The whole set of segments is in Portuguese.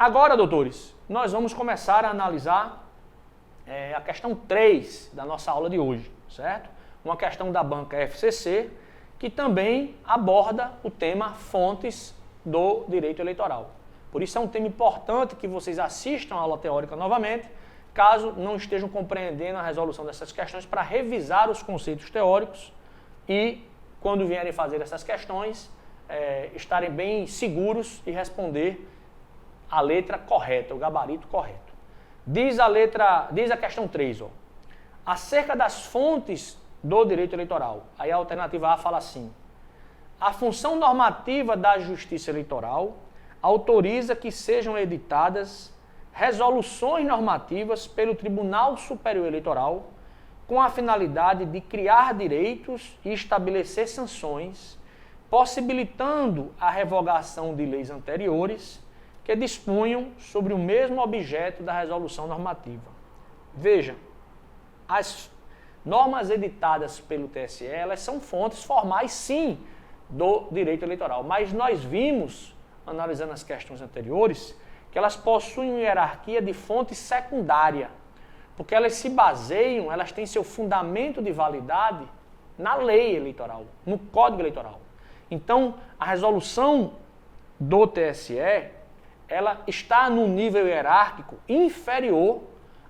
Agora, doutores, nós vamos começar a analisar a questão 3 da nossa aula de hoje, certo? Uma questão da banca FCC, que também aborda o tema fontes do direito eleitoral. Por isso é um tema importante que vocês assistam a aula teórica novamente, caso não estejam compreendendo a resolução dessas questões, para revisar os conceitos teóricos e, quando vierem fazer essas questões, estarem bem seguros e responder a letra correta, o gabarito correto. Diz a questão 3, ó, acerca das fontes do direito eleitoral. Aí a alternativa A fala assim: a função normativa da Justiça Eleitoral autoriza que sejam editadas resoluções normativas pelo Tribunal Superior Eleitoral com a finalidade de criar direitos e estabelecer sanções, possibilitando a revogação de leis anteriores que dispunham sobre o mesmo objeto da resolução normativa. Veja, as normas editadas pelo TSE, elas são fontes formais, sim, do direito eleitoral, mas nós vimos, analisando as questões anteriores, que elas possuem uma hierarquia de fonte secundária, porque elas se baseiam, elas têm seu fundamento de validade na lei eleitoral, no Código Eleitoral. Então, a resolução do TSE, ela está num nível hierárquico inferior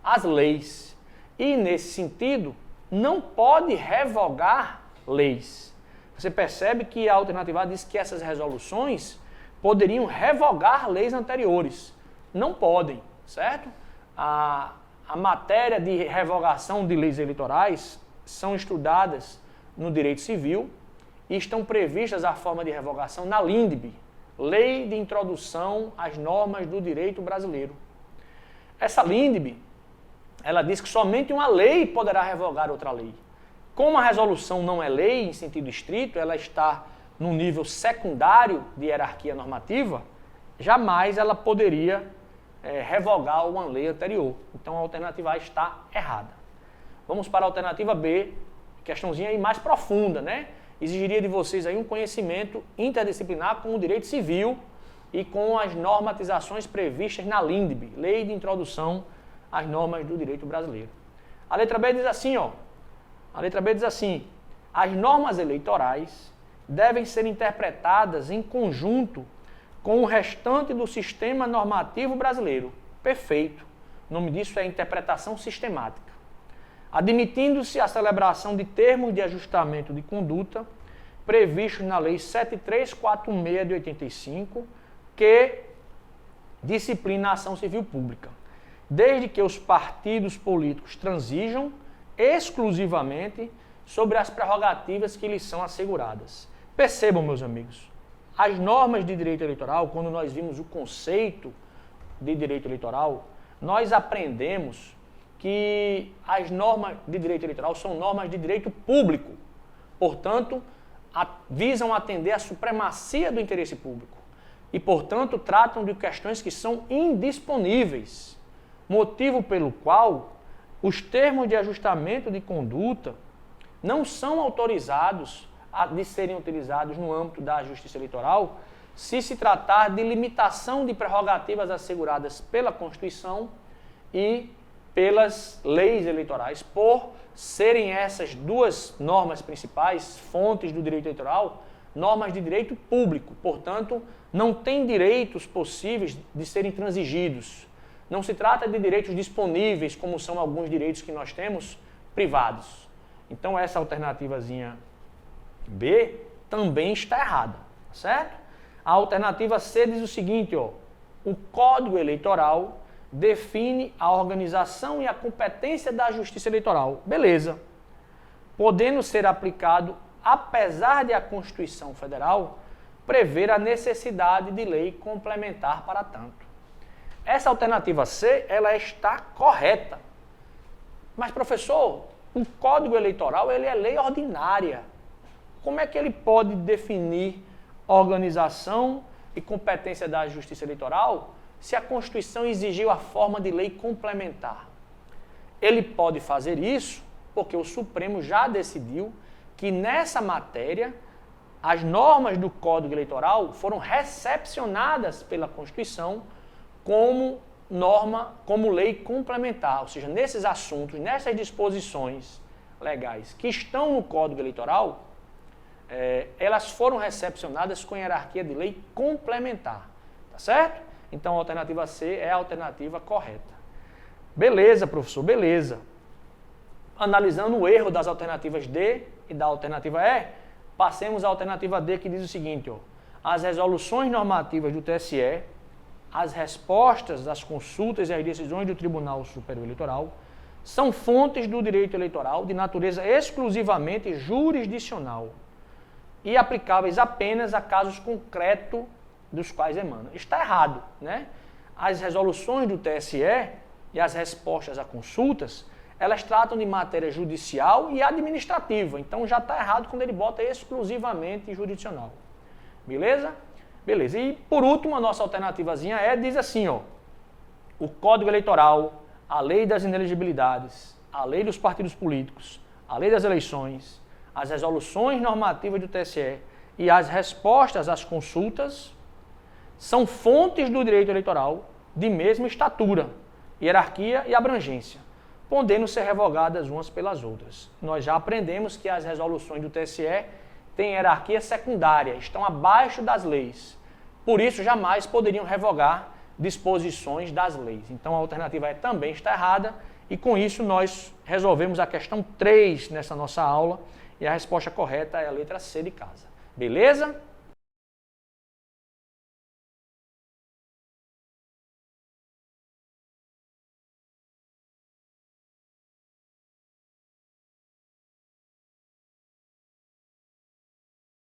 às leis. E, nesse sentido, não pode revogar leis. Você percebe que a alternativa diz que essas resoluções poderiam revogar leis anteriores. Não podem, certo? A matéria de revogação de leis eleitorais são estudadas no direito civil e estão previstas a forma de revogação na LINDB, Lei de Introdução às Normas do Direito Brasileiro. Essa LINDB, ela diz que somente uma lei poderá revogar outra lei. Como a resolução não é lei em sentido estrito, ela está num nível secundário de hierarquia normativa, jamais ela poderia revogar uma lei anterior. Então a alternativa A está errada. Vamos para a alternativa B, questãozinha aí mais profunda, né? Exigiria de vocês aí um conhecimento interdisciplinar com o direito civil e com as normatizações previstas na LINDB, Lei de Introdução às Normas do Direito Brasileiro. A letra B diz assim, ó. A letra B diz assim: as normas eleitorais devem ser interpretadas em conjunto com o restante do sistema normativo brasileiro. Perfeito. O nome disso é interpretação sistemática. Admitindo-se a celebração de termos de ajustamento de conduta previstos na Lei 7346 de 85, que disciplina a ação civil pública, desde que os partidos políticos transigam exclusivamente sobre as prerrogativas que lhes são asseguradas. Percebam, meus amigos, as normas de direito eleitoral, quando nós vimos o conceito de direito eleitoral, nós aprendemos que as normas de direito eleitoral são normas de direito público, portanto, visam atender à supremacia do interesse público e, portanto, tratam de questões que são indisponíveis, motivo pelo qual os termos de ajustamento de conduta não são autorizados de serem utilizados no âmbito da Justiça Eleitoral se tratar de limitação de prerrogativas asseguradas pela Constituição e pelas leis eleitorais, por serem essas duas normas principais, fontes do direito eleitoral, normas de direito público. Portanto, não tem direitos possíveis de serem transigidos. Não se trata de direitos disponíveis, como são alguns direitos que nós temos, privados. Então, essa alternativazinha B também está errada, certo? A alternativa C diz o seguinte, ó: o Código Eleitoral define a organização e a competência da Justiça Eleitoral. Beleza. Podendo ser aplicado, apesar de a Constituição Federal prever a necessidade de lei complementar para tanto. Essa alternativa C, ela está correta. Mas, professor, o Código Eleitoral, ele é lei ordinária. Como é que ele pode definir organização e competência da Justiça Eleitoral se a Constituição exigiu a forma de lei complementar? Ele pode fazer isso porque o Supremo já decidiu que nessa matéria as normas do Código Eleitoral foram recepcionadas pela Constituição como norma, como lei complementar, ou seja, nesses assuntos, nessas disposições legais que estão no Código Eleitoral, elas foram recepcionadas com hierarquia de lei complementar, tá certo? Então a alternativa C é a alternativa correta. Beleza, professor, beleza. Analisando o erro das alternativas D e da alternativa E, passemos à alternativa D, que diz o seguinte, ó, as resoluções normativas do TSE, as respostas das consultas e as decisões do Tribunal Superior Eleitoral são fontes do direito eleitoral de natureza exclusivamente jurisdicional e aplicáveis apenas a casos concretos dos quais emanam. Está errado, né? As resoluções do TSE e as respostas a consultas, elas tratam de matéria judicial e administrativa. Então já está errado quando ele bota exclusivamente jurisdicional. Beleza? Beleza. E por último, a nossa alternativazinha diz assim, ó, o Código Eleitoral, a Lei das Inelegibilidades, a Lei dos Partidos Políticos, a Lei das Eleições, as resoluções normativas do TSE e as respostas às consultas são fontes do direito eleitoral de mesma estatura, hierarquia e abrangência, podendo ser revogadas umas pelas outras. Nós já aprendemos que as resoluções do TSE têm hierarquia secundária, estão abaixo das leis. Por isso, jamais poderiam revogar disposições das leis. Então, a alternativa E também está errada e, com isso, nós resolvemos a questão 3 nessa nossa aula e a resposta correta é a letra C de casa. Beleza?